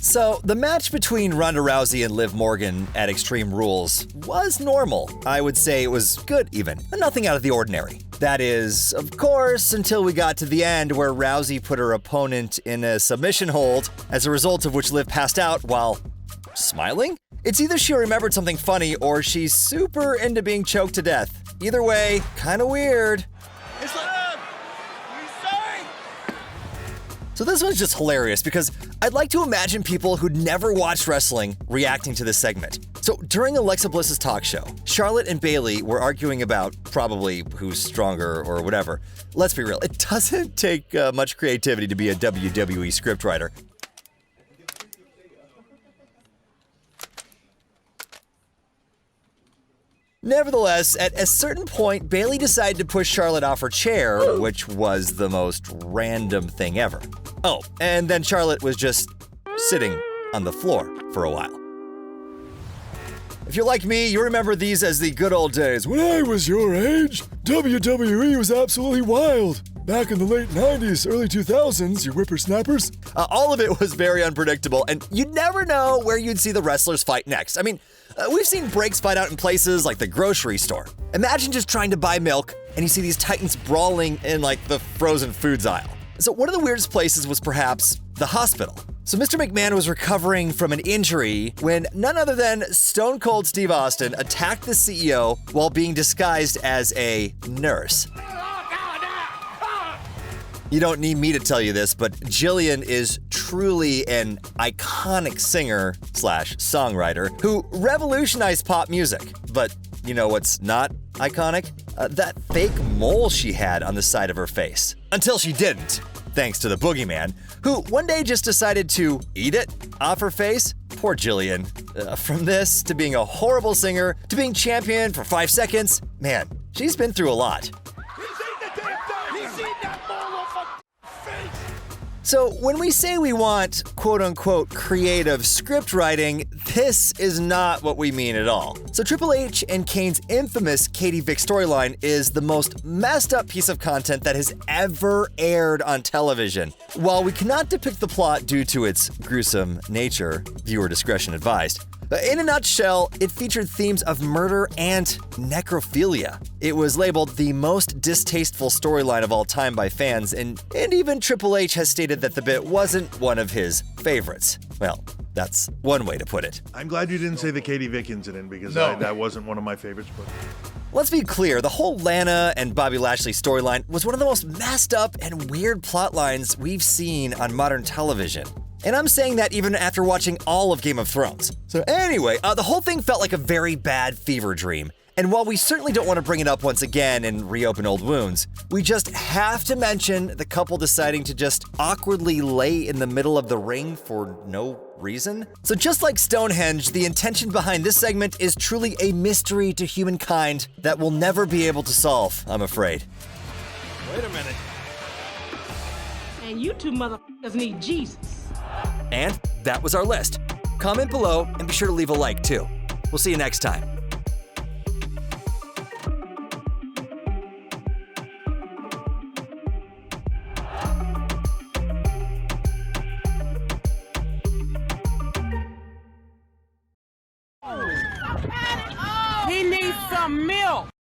So, the match between Ronda Rousey and Liv Morgan at Extreme Rules was normal. I would say it was good even, but nothing out of the ordinary. That is, of course, until we got to the end where Rousey put her opponent in a submission hold, as a result of which Liv passed out while smiling? It's either she remembered something funny or she's super into being choked to death. Either way, kinda weird. It's like, sorry. So this one's just hilarious because I'd like to imagine people who'd never watched wrestling reacting to this segment. So during Alexa Bliss's talk show, Charlotte and Bayley were arguing about probably who's stronger or whatever. Let's be real, it doesn't take much creativity to be a WWE scriptwriter. Nevertheless, at a certain point, Bayley decided to push Charlotte off her chair, which was the most random thing ever. Oh, and then Charlotte was just sitting on the floor for a while. If you're like me, you remember these as the good old days. When I was your age, WWE was absolutely wild. Back in the late 90s, early 2000s, you whippersnappers. All of it was very unpredictable, and you'd never know where you'd see the wrestlers fight next. I mean, we've seen breaks fight out in places like the grocery store. Imagine just trying to buy milk, and you see these titans brawling in like the frozen foods aisle. So one of the weirdest places was perhaps the hospital. So Mr. McMahon was recovering from an injury when none other than Stone Cold Steve Austin attacked the CEO while being disguised as a nurse. You don't need me to tell you this, but Jillian is truly an iconic singer/songwriter who revolutionized pop music. But you know what's not iconic? That fake mole she had on the side of her face. Until she didn't, thanks to the boogeyman, who one day just decided to eat it off her face. Poor Jillian. From this, to being a horrible singer, to being champion for 5 seconds, man, she's been through a lot. So when we say we want quote-unquote creative script writing, this is not what we mean at all. So Triple H and Kane's infamous Katie Vick storyline is the most messed up piece of content that has ever aired on television. While we cannot depict the plot due to its gruesome nature, viewer discretion advised, in a nutshell, it featured themes of murder and necrophilia. It was labeled the most distasteful storyline of all time by fans, and even Triple H has stated that the bit wasn't one of his favorites. Well, that's one way to put it. I'm glad you didn't say the Katie Vick incident because that wasn't one of my favorites. But let's be clear, the whole Lana and Bobby Lashley storyline was one of the most messed up and weird plot lines we've seen on modern television. And I'm saying that even after watching all of Game of Thrones. So anyway, the whole thing felt like a very bad fever dream. And while we certainly don't want to bring it up once again and reopen old wounds, we just have to mention the couple deciding to just awkwardly lay in the middle of the ring for no reason. So just like Stonehenge, the intention behind this segment is truly a mystery to humankind that we'll never be able to solve, I'm afraid. Wait a minute. And you two motherfuckers need Jesus. And that was our list. Comment below and be sure to leave a like too. We'll see you next time.